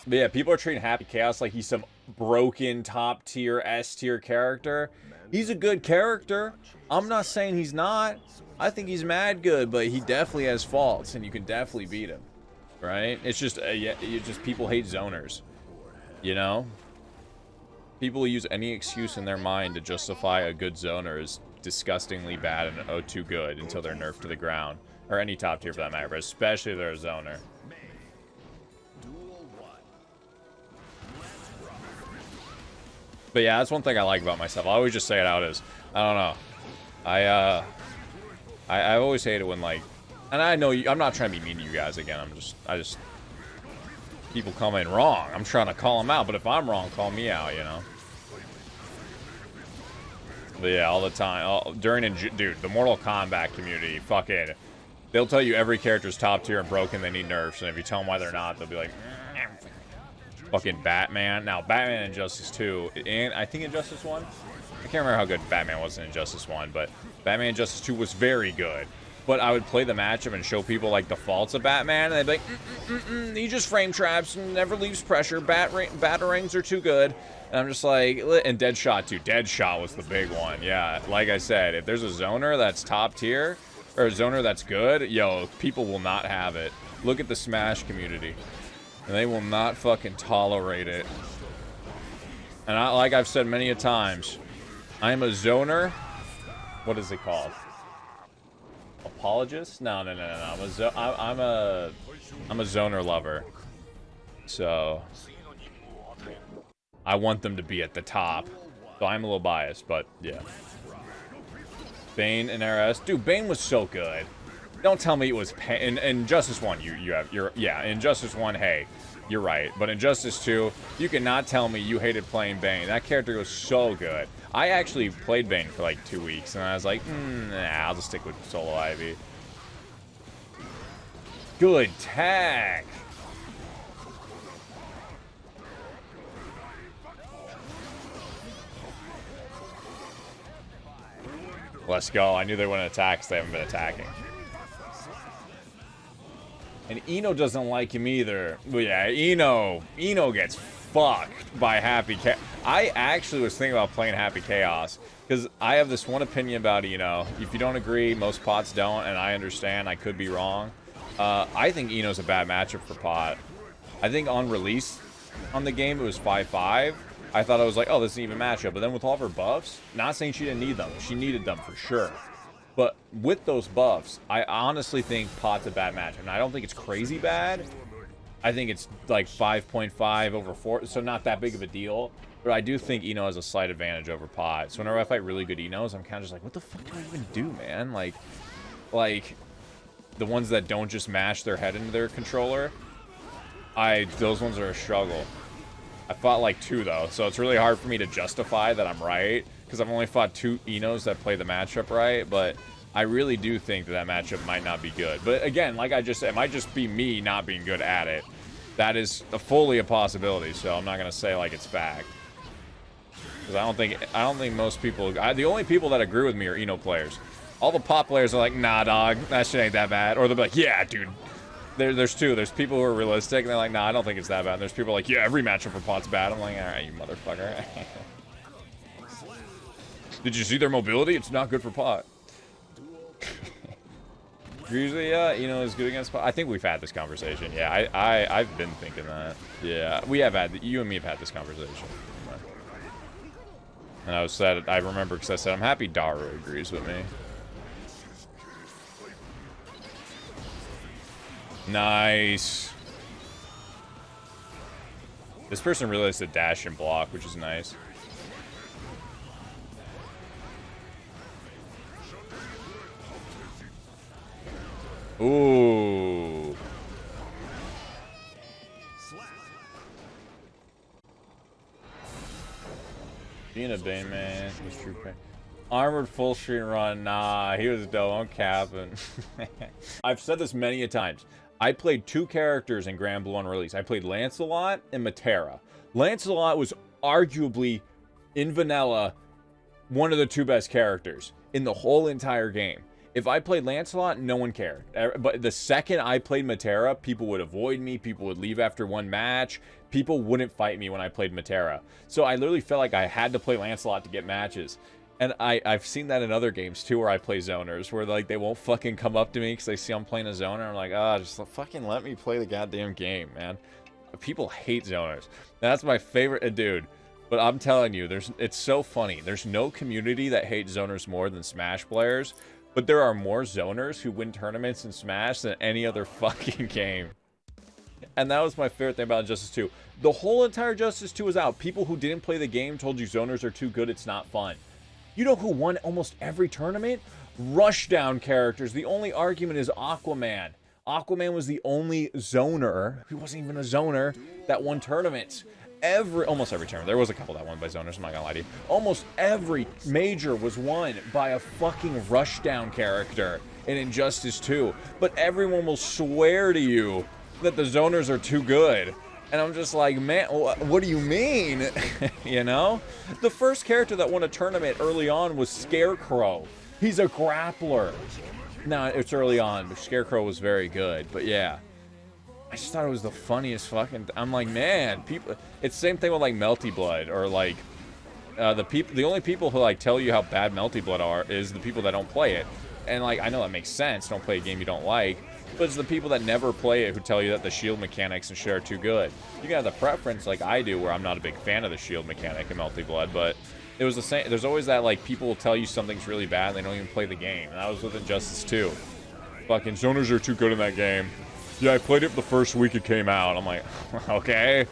But yeah, people are treating Happy Chaos like he's some broken top tier S tier character. He's a good character. I'm not saying he's not. I think he's mad good, but he definitely has faults, and you can definitely beat him, right? It's just yeah, people hate zoners, you know. People use any excuse in their mind to justify a good zoner as disgustingly bad and oh too good until they're nerfed to the ground, or any top tier for that matter, but especially if they're a zoner. But yeah, that's one thing I like about myself. I always just say it out as, I don't know. I always hate it when, like, and I know I'm not trying to be mean to you guys again. I just people come in wrong. I'm trying to call them out, but if I'm wrong, call me out, you know. But yeah, all the time, dude, the Mortal Kombat community, fucking, they'll tell you every character's top tier and broken. They need nerfs, and if you tell them why they're not, they'll be like, fucking Batman. Now, Batman Injustice 2, and I think Injustice 1? I can't remember how good Batman was in Injustice 1, but Batman Injustice 2 was very good. But I would play the matchup and show people, like, the faults of Batman, and they'd be like, he just frame traps and never leaves pressure. Batarangs are too good. And I'm just like, and Deadshot, too. Deadshot was the big one. Yeah, like I said, if there's a zoner that's top tier, or a zoner that's good, yo, people will not have it. Look at the Smash community. And they will not fucking tolerate it. And like I've said many a times, I am a zoner. What is it called? Apologist? No. I'm a zoner lover. So I want them to be at the top. So I'm a little biased, but yeah. Bane and RS. Dude, Bane was so good. Don't tell me it was in Injustice 1, yeah, in Injustice 1, hey, you're right. But in Injustice 2, you cannot tell me you hated playing Bane. That character was so good. I actually played Bane for like 2 weeks, and I was like, nah, I'll just stick with Solo Ivy. Good tag. Let's go. I knew they wouldn't attack because they haven't been attacking. And Eno doesn't like him either. But yeah, Eno gets fucked by Happy Chaos. I actually was thinking about playing Happy Chaos because I have this one opinion about Eno. If you don't agree, most pots don't, and I understand. I could be wrong. I think Eno's a bad matchup for pot. I think on release on the game it was 5-5. I thought I was like, oh, this is an even matchup. But then with all of her buffs, not saying she didn't need them. She needed them for sure. But with those buffs, I honestly think pot's a bad matchup. And I don't think it's crazy bad. I think it's like 5.5 over 4, so not that big of a deal. But I do think Eno has a slight advantage over pot. So whenever I fight really good Enos, I'm kind of just like, what the fuck do I even do, man? Like the ones that don't just mash their head into their controller, those ones are a struggle. I fought like 2 though, so it's really hard for me to justify that I'm right because I've only fought 2 Enos that play the matchup right. But I really do think that matchup might not be good. But again, like I just said, it might just be me not being good at it. That is fully a possibility. So I'm not gonna say like it's fact because I don't think most people. The only people that agree with me are Eno players. All the pot players are like, nah, dog, that shit ain't that bad. Or they'll be like, yeah, dude. There's 2. There's people who are realistic, and they're like, nah, I don't think it's that bad. And there's people like, yeah, every matchup for pot's bad. I'm like, all right, you motherfucker. Did you see their mobility? It's not good for pot. Usually, Eno is good against pot. I think we've had this conversation. Yeah, I've been thinking that. Yeah, we have had, you and me have had this conversation. And I remember because I said, I'm happy Daru agrees with me. Nice. This person really likes to dash and block, which is nice. Ooh. Being a Bane man was true pain. Armored full screen run, nah, he was dope. I'm capping. I've said this many a times. I played 2 characters in Grand Blue on release. I played Lancelot and Matera. Lancelot was arguably, in vanilla, one of the 2 best characters in the whole entire game. If I played Lancelot, no one cared. But the second I played Matera, people would avoid me. People would leave after one match. People wouldn't fight me when I played Matera. So I literally felt like I had to play Lancelot to get matches. And I've seen that in other games too, where I play zoners, where like they won't fucking come up to me because they see I'm playing a zoner. I'm like, ah, just fucking let me play the goddamn game, man. People hate zoners. That's my favorite, dude. But I'm telling you, it's so funny. There's no community that hates zoners more than Smash players. But there are more zoners who win tournaments in Smash than any other fucking game. And that was my favorite thing about Injustice 2. The whole entire Justice 2 was out. People who didn't play the game told you zoners are too good, it's not fun. You know who won almost every tournament? Rushdown characters. The only argument is Aquaman. Aquaman was the only zoner, he wasn't even a zoner, that won tournaments. Almost every tournament. There was a couple that won by zoners, I'm not gonna lie to you. Almost every major was won by a fucking Rushdown character in Injustice 2. But everyone will swear to you that the zoners are too good. And I'm just like, man, what do you mean? You know? The first character that won a tournament early on was Scarecrow. He's a grappler. No, it's early on, but Scarecrow was very good. But yeah. I just thought it was the funniest fucking... I'm like, man, people... It's the same thing with, like, Melty Blood, or, like... The only people who, like, tell you how bad Melty Blood are is the people that don't play it. And, like, I know that makes sense. Don't play a game you don't like. But it's the people that never play it who tell you that the shield mechanics and shit are too good. You can have the preference, like I do, where I'm not a big fan of the shield mechanic in Melty Blood, but... It was the same... There's always that, like, people will tell you something's really bad and they don't even play the game. And that was with Injustice 2. Fucking zoners are too good in that game. Yeah, I played it the first week it came out. I'm like, okay.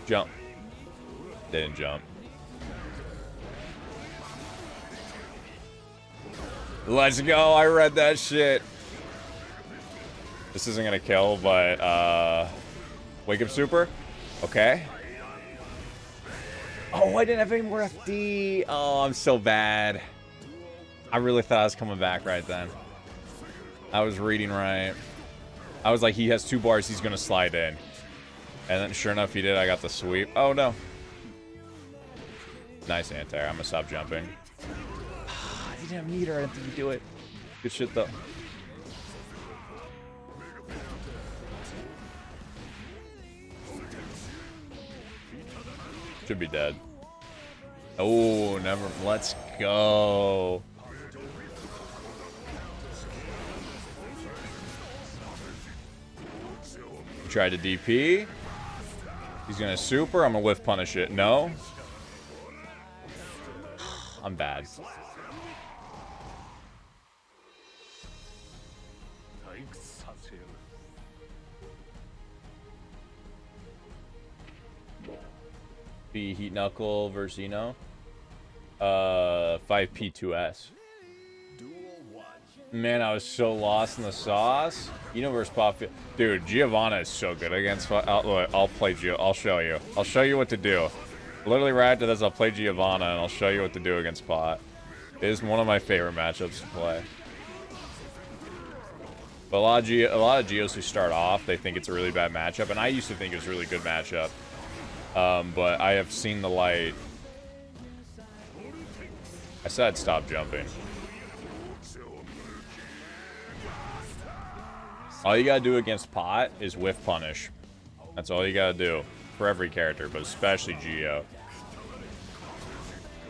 Jump. Didn't jump. Let's go. I read that shit. This isn't gonna kill, but wake up super. Okay. Oh, I didn't have any more FD. Oh, I'm so bad. I really thought I was coming back right then. I was reading right. I was like, he has 2 bars, he's gonna slide in. And then sure enough he did. I got the sweep. Oh no. Nice anti-air. I'm gonna stop jumping. I didn't have meter, I didn't think you do it. Good shit though. Should be dead. Oh, never. Let's go. Tried to DP. He's gonna super. I'm gonna whiff punish it. No. I'm bad. B Heat Knuckle versus Eno. 5P2S. Man, I was so lost in the sauce. Eno versus Pop. Dude, Giovanna is so good against... I'll play Gio. I'll show you. I'll show you what to do. Literally right after this, I'll play Giovanna, and I'll show you what to do against Pot. It is one of my favorite matchups to play. But a lot of Geos who start off, they think it's a really bad matchup, and I used to think it was a really good matchup. But I have seen the light. I said I'd stop jumping. All you gotta do against Pot is whiff punish. That's all you gotta do for every character, but especially Geo.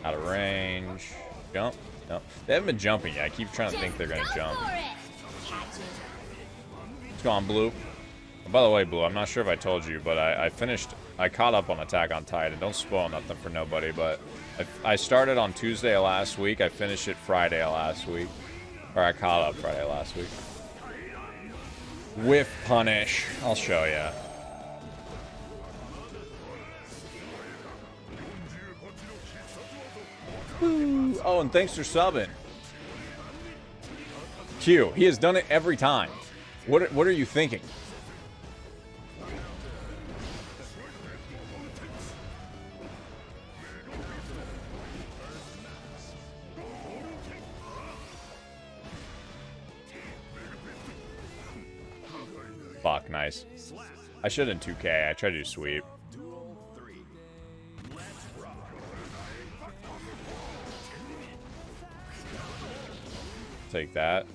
Out of range. Jump? No. They haven't been jumping yet. I keep trying to think they're gonna jump. Let's go on, Blue. Oh, by the way, Blue, I'm not sure if I told you, but I caught up on Attack on Titan. Don't spoil nothing for nobody, but I started on Tuesday of last week. I finished it Friday of last week. Or I caught up Friday of last week. Whiff punish. I'll show ya. Woo. Oh, and thanks for subbing. Q. He has done it every time. What are you thinking? Fuck, nice. I should in 2K. I tried to do sweep. take that.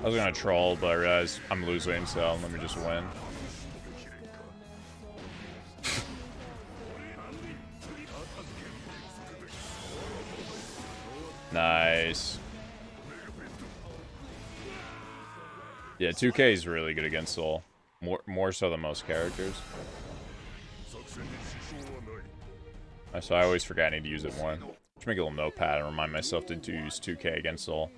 I was gonna troll, but I realized I'm losing, so let me just win. Nice. Yeah, 2K is really good against Soul. More so than most characters. So I always forget I need to use it more. Just make a little notepad and remind myself to use 2K against Soul.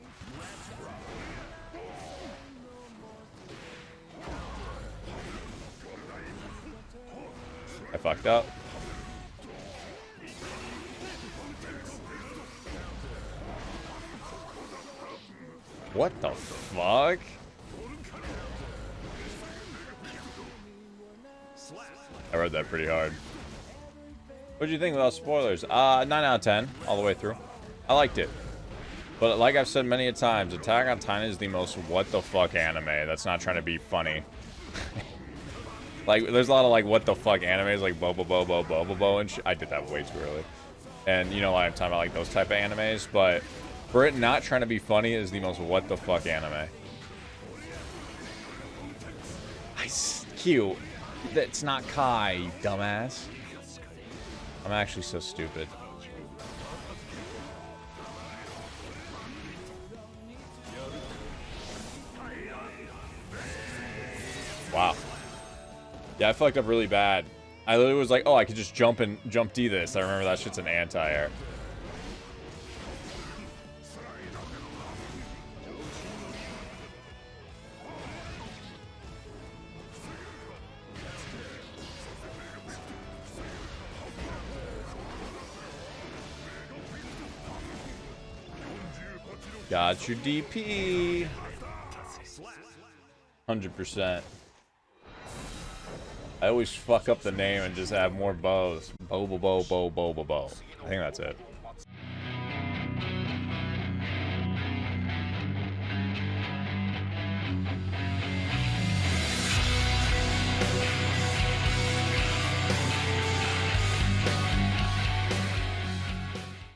I fucked up. What the fuck? I read that pretty hard. What did you think without spoilers? 9 out of 10, all the way through. I liked it. But like I've said many a times, Attack on Titan is the most what the fuck anime that's not trying to be funny. Like, there's a lot of, like, what the fuck animes, like, Bobo Bobo, Bobo Bo, and I did that way too early. And, you know why I'm talking about, like, those type of animes, but for it not trying to be funny is the most what the fuck anime. Cute. That's not Kai, you dumbass. I'm actually so stupid. Wow. Yeah, I fucked up really bad. I literally was like, oh, I could just jump D this. I remember that shit's an anti-air. Got your DP. 100%. I always fuck up the name and just add more bows. Bo, bo, bo, bo, bo, bo, bo. I think that's it.